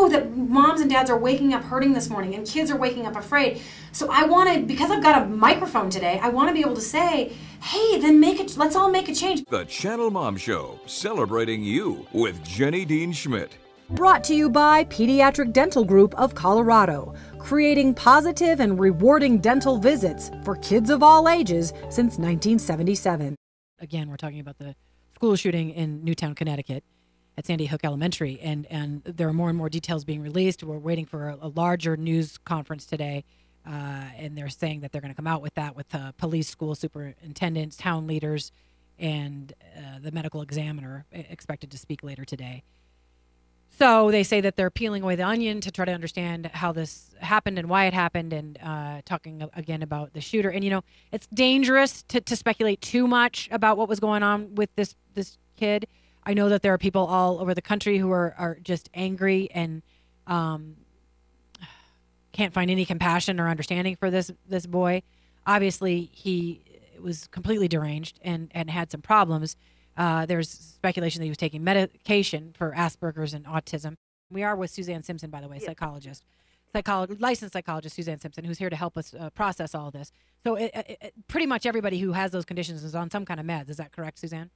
know that moms and dads are waking up hurting this morning and kids are waking up afraid. So I want to, because I've got a microphone today, I want to be able to say, hey, then let's all make a change. The Channel Mom Show, celebrating you with Jenny Dean Schmidt. Brought to you by Pediatric Dental Group of Colorado, creating positive and rewarding dental visits for kids of all ages since 1977. Again, we're talking about the school shooting in Newtown, Connecticut at Sandy Hook Elementary, and there are more and more details being released. We're waiting for a larger news conference today, and they're saying that they're going to come out with that with police, school superintendents, town leaders, and the medical examiner expected to speak later today. So they say that they're peeling away the onion to try to understand how this happened and why it happened, and talking again about the shooter. And, you know, it's dangerous to speculate too much about what was going on with this kid. I know that there are people all over the country who are just angry and can't find any compassion or understanding for this boy. Obviously, he was completely deranged and had some problems. There's speculation that he was taking medication for Asperger's and autism. We are with Suzanne Simpson, by the way, psychologist, licensed psychologist Suzanne Simpson, who's here to help us process all of this. So pretty much everybody who has those conditions is on some kind of meds. Is that correct, Suzanne?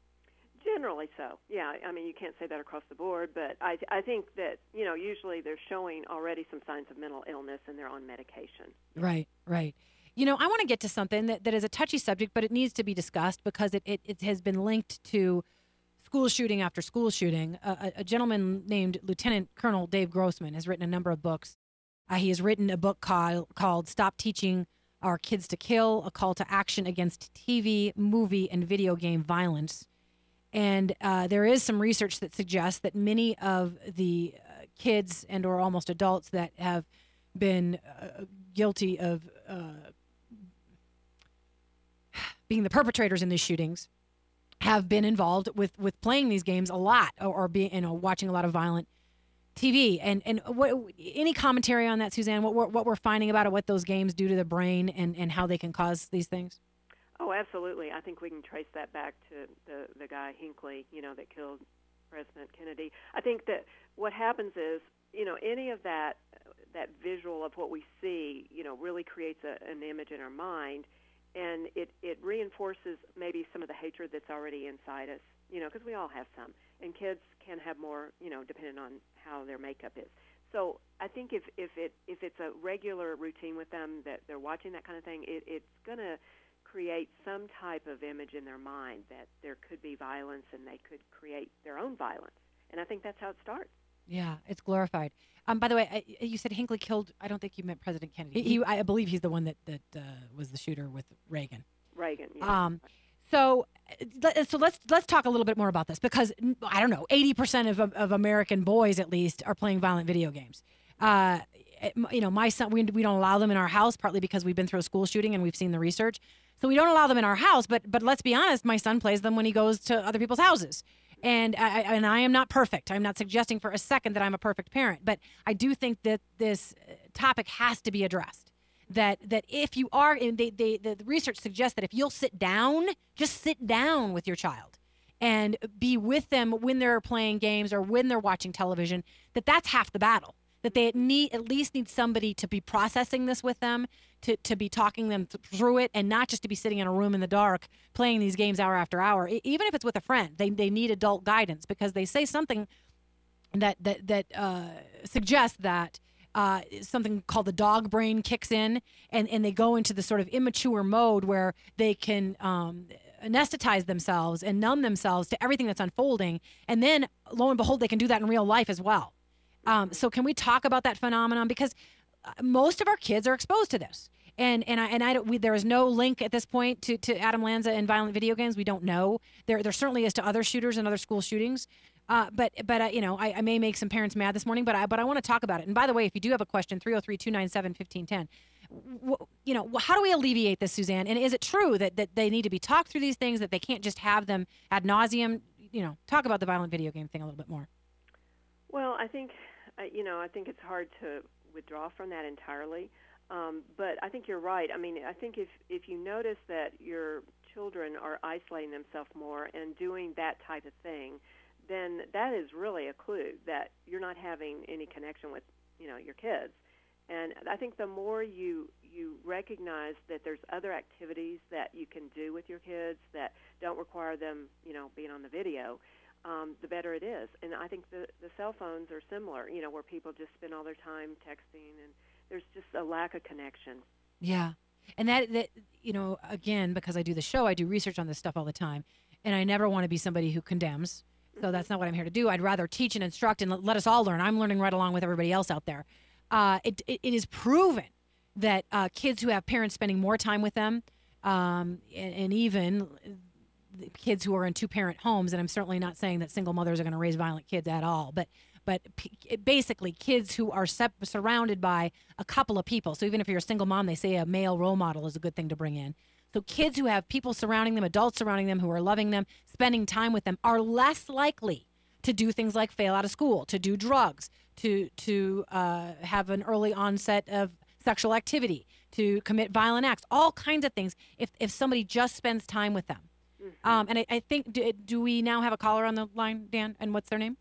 Generally so, yeah. I mean, you can't say that across the board, but I think that, you know, usually they're showing already some signs of mental illness and they're on medication. Right. You know, I want to get to something that is a touchy subject, but it needs to be discussed because it has been linked to school shooting after school shooting. A gentleman named Lieutenant Colonel Dave Grossman has written a number of books. He has written a book called Stop Teaching Our Kids to Kill, a call to action against TV, movie, and video game violence. And there is some research that suggests that many of the kids and or almost adults that have been guilty of being the perpetrators in these shootings have been involved with playing these games a lot or being, you know, watching a lot of violent TV. And what, any commentary on that, Suzanne? What we're finding about it, what those games do to the brain and how they can cause these things? Oh, absolutely. I think we can trace that back to the guy Hinckley, you know, that killed President Kennedy. I think that what happens is, you know, any of that visual of what we see, you know, really creates an image in our mind, and it reinforces maybe some of the hatred that's already inside us, you know, because we all have some, and kids can have more, you know, depending on how their makeup is. So I think if it's a regular routine with them that they're watching that kind of thing, it's going to create some type of image in their mind that there could be violence and they could create their own violence. And I think that's how it starts. Yeah, it's glorified. By the way, you said Hinckley killed, I don't think you meant President Kennedy. I believe he's the one that was the shooter with Reagan. Reagan, yeah. So let's talk a little bit more about this because, I don't know, 80% of American boys at least are playing violent video games. You know, my son, we don't allow them in our house, partly because we've been through a school shooting and we've seen the research. So we don't allow them in our house, but let's be honest, my son plays them when he goes to other people's houses. And I am not perfect. I'm not suggesting for a second that I'm a perfect parent, but I do think that this topic has to be addressed. That if you are, and the research suggests that if you'll sit down, just sit down with your child and be with them when they're playing games or when they're watching television, that's half the battle. That they at least need somebody to be processing this with them, to be talking them through it, and not just to be sitting in a room in the dark playing these games hour after hour. Even if it's with a friend, they need adult guidance because they say something that suggests that something called the dog brain kicks in, and they go into the sort of immature mode where they can anesthetize themselves and numb themselves to everything that's unfolding, and then lo and behold, they can do that in real life as well. So can we talk about that phenomenon? Because most of our kids are exposed to this. And there is no link at this point to Adam Lanza and violent video games. We don't know. There certainly is to other shooters and other school shootings. But you know, I may make some parents mad this morning, but I want to talk about it. And by the way, if you do have a question, 303-297-1510. You know, how do we alleviate this, Suzanne? And is it true that they need to be talked through these things, that they can't just have them ad nauseum? You know, talk about the violent video game thing a little bit more. Well, I think it's hard to withdraw from that entirely. But I think you're right. I mean, I think if you notice that your children are isolating themselves more and doing that type of thing, then that is really a clue that you're not having any connection with, your kids. And I think the more you recognize that there's other activities that you can do with your kids that don't require them, being on the video, the better it is. And I think the cell phones are similar, where people just spend all their time texting, and there's just a lack of connection. Yeah. And that again, because I do the show, I do research on this stuff all the time, and I never want to be somebody who condemns. So that's not what I'm here to do. I'd rather teach and instruct and let us all learn. I'm learning right along with everybody else out there. It is proven that kids who have parents spending more time with them, and even the kids who are in two-parent homes, and I'm certainly not saying that single mothers are going to raise violent kids at all, but basically kids who are surrounded by a couple of people. So even if you're a single mom, they say a male role model is a good thing to bring in. So kids who have people surrounding them, adults surrounding them who are loving them, spending time with them, are less likely to do things like fail out of school, to do drugs, to have an early onset of sexual activity, to commit violent acts, all kinds of things if somebody just spends time with them. Mm-hmm. And I think, do we now have a caller on the line, Dan? And what's their name?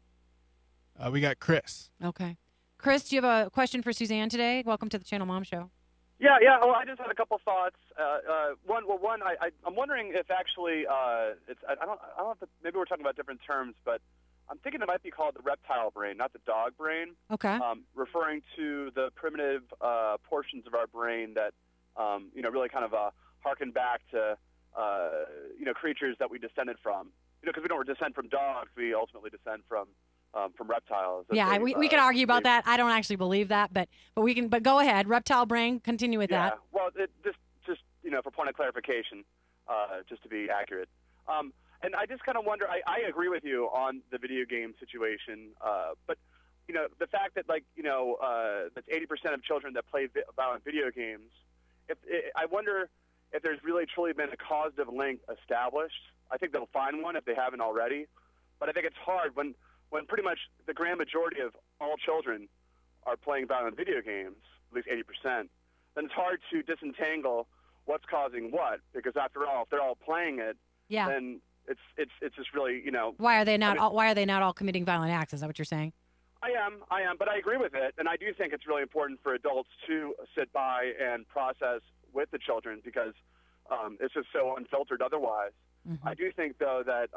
We got Chris. Okay. Chris, do you have a question for Suzanne today? Welcome to the Channel Mom Show. Yeah. Well, I just had a couple thoughts. I'm wondering if actually it's I don't know if maybe we're talking about different terms, but I'm thinking it might be called the reptile brain, not the dog brain. Okay. Referring to the primitive portions of our brain that really kind of harken back to creatures that we descended from. Because we don't descend from dogs, we ultimately descend from reptiles. Yeah, we could argue about that. I don't actually believe that, but we can. But go ahead, reptile brain. Continue with that. Yeah. Well, just for point of clarification, just to be accurate. And I just kind of wonder. I agree with you on the video game situation, but the fact that that's 80% of children that play violent video games. I wonder if there's really truly been a causative link established. I think they'll find one if they haven't already, but I think it's hard when pretty much the grand majority of all children are playing violent video games, at least 80%, then it's hard to disentangle what's causing what, because after all, if they're all playing it, then it's just really, Why are they not all committing violent acts? Is that what you're saying? I am, but I agree with it, and I do think it's really important for adults to sit by and process with the children because it's just so unfiltered otherwise. Mm-hmm. I do think, though, that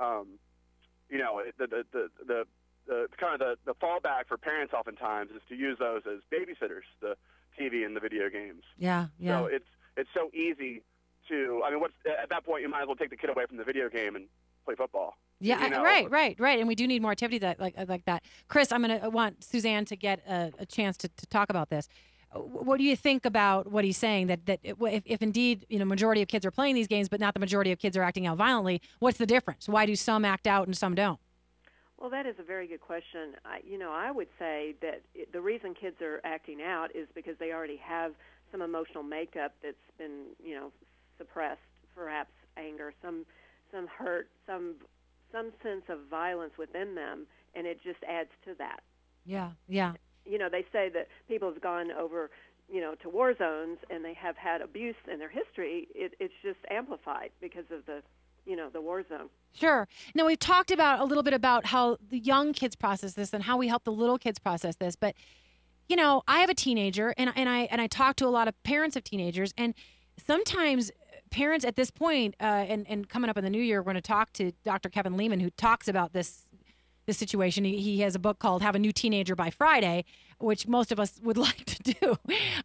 the fallback for parents oftentimes is to use those as babysitters, the TV and the video games. Yeah. So it's so easy to. I mean, at that point you might as well take the kid away from the video game and play football. Yeah, right. And we do need more activity like that. Chris, I'm going to want Suzanne to get a chance to talk about this. What do you think about what he's saying, that if indeed, majority of kids are playing these games, but not the majority of kids are acting out violently, what's the difference? Why do some act out and some don't? Well, that is a very good question. I would say that the reason kids are acting out is because they already have some emotional makeup that's been, suppressed, perhaps anger, some hurt, some sense of violence within them, and it just adds to that. Yeah. They say that people have gone over, to war zones and they have had abuse in their history. It's just amplified because of the war zone. Sure. Now, we've talked a little bit about how the young kids process this and how we help the little kids process this. But, I have a teenager and I talk to a lot of parents of teenagers, and sometimes parents at this point, and coming up in the new year, we're going to talk to Dr. Kevin Lehman, who talks about this situation. He has a book called Have a New Teenager by Friday, which most of us would like to do.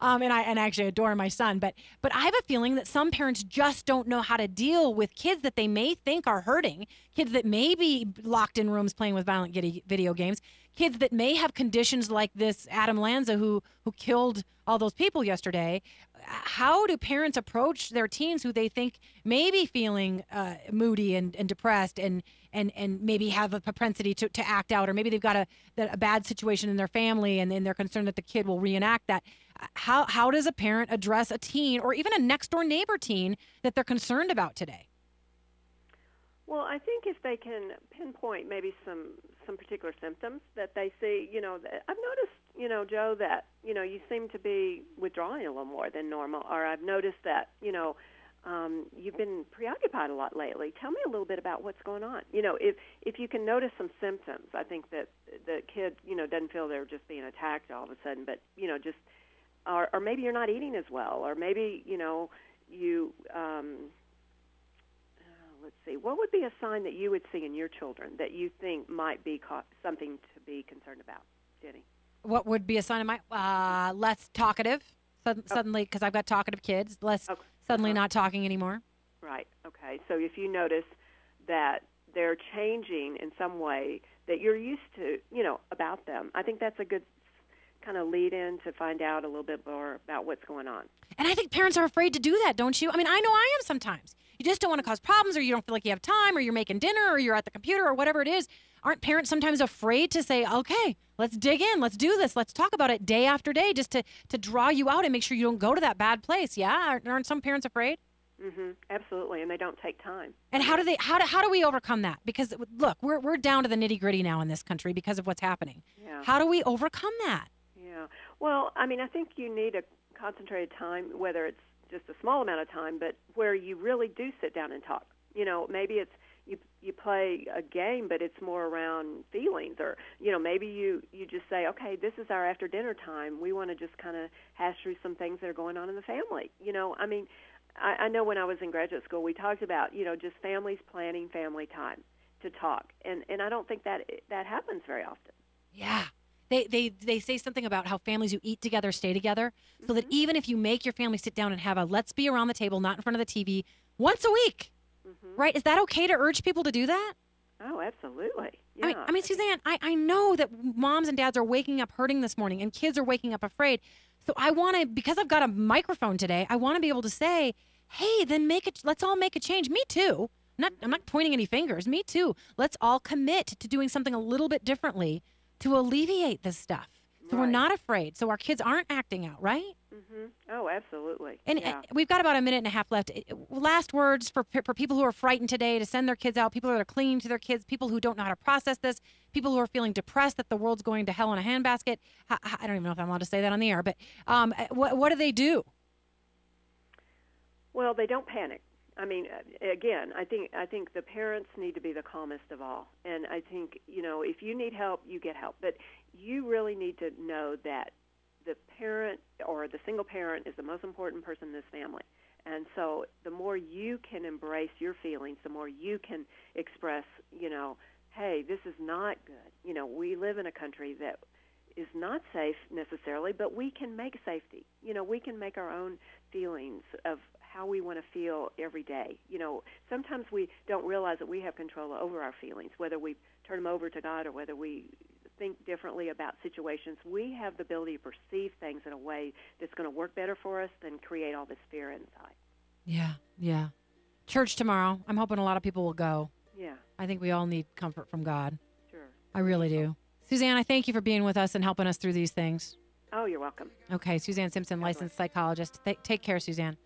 And I actually adore my son. But I have a feeling that some parents just don't know how to deal with kids that they may think are hurting, kids that may be locked in rooms playing with violent video games, kids that may have conditions like this Adam Lanza who killed all those people yesterday. How do parents approach their teens who they think may be feeling moody and depressed and maybe have a propensity to act out, or maybe they've got a bad situation in their family and they're concerned that the kid will reenact that? How does a parent address a teen or even a next door neighbor teen that they're concerned about today? Well, I think if they can pinpoint maybe some particular symptoms that they see, I've noticed, Joe, that, you seem to be withdrawing a little more than normal, or I've noticed that, you've been preoccupied a lot lately. Tell me a little bit about what's going on. If you can notice some symptoms, I think that the kid, doesn't feel they're just being attacked all of a sudden, but, just, or maybe you're not eating as well, or maybe, you, let's see, what would be a sign that you would see in your children that you think might be something to be concerned about, Jenny? What would be a sign of my less talkative suddenly, because I've got talkative kids, suddenly not talking anymore? Right. Okay. So if you notice that they're changing in some way that you're used to, about them, I think that's a good kind of lead in to find out a little bit more about what's going on. And I think parents are afraid to do that, don't you? I mean, I know I am sometimes. You just don't want to cause problems, or you don't feel like you have time, or you're making dinner, or you're at the computer, or whatever it is. Aren't parents sometimes afraid to say, okay, let's dig in, let's do this, let's talk about it day after day, just to draw you out and make sure you don't go to that bad place? Yeah? Aren't some parents afraid? Mm-hmm. Absolutely, and they don't take time. And how do we overcome that? Because look, we're down to the nitty gritty now in this country because of what's happening. Yeah. How do we overcome that? Yeah. Well, I mean, I think you need a concentrated time, whether it's just a small amount of time, but where you really do sit down and talk. Maybe it's you play a game, but it's more around feelings, or maybe you just say, okay, this is our after dinner time. We want to just kind of hash through some things that are going on in the family. I mean, I know when I was in graduate school, we talked about just families planning family time to talk, and I don't think that happens very often. Yeah. They say something about how families who eat together stay together, so that even if you make your family sit down and have a let's be around the table, not in front of the TV, once a week, right? Is that okay to urge people to do that? Oh, absolutely. Yeah. I mean, Suzanne, I know that moms and dads are waking up hurting this morning, and kids are waking up afraid. So I want to, because I've got a microphone today, I want to be able to say, hey, then let's all make a change. Me too. I'm not pointing any fingers. Me too. Let's all commit to doing something a little bit differently to alleviate this stuff. So we're not afraid. So our kids aren't acting out, right? Mm-hmm. Oh, absolutely. And we've got about a minute and a half left. Last words for people who are frightened today to send their kids out, people that are clinging to their kids, people who don't know how to process this, people who are feeling depressed that the world's going to hell in a handbasket. I don't even know if I'm allowed to say that on the air, but what do they do? Well, they don't panic. I mean, again, I think the parents need to be the calmest of all. And I think, if you need help, you get help. But you really need to know that the parent or the single parent is the most important person in this family. And so the more you can embrace your feelings, the more you can express, hey, this is not good. We live in a country that is not safe necessarily, but we can make safety. We can make our own feelings of how we want to feel every day. Sometimes we don't realize that we have control over our feelings, whether we turn them over to God or whether we think differently about situations. We have the ability to perceive things in a way that's going to work better for us than create all this fear inside. Yeah. Church tomorrow. I'm hoping a lot of people will go. Yeah. I think we all need comfort from God. Sure. I really do. Suzanne, I thank you for being with us and helping us through these things. Oh, you're welcome. Okay, Suzanne Simpson, licensed psychologist. Take care, Suzanne.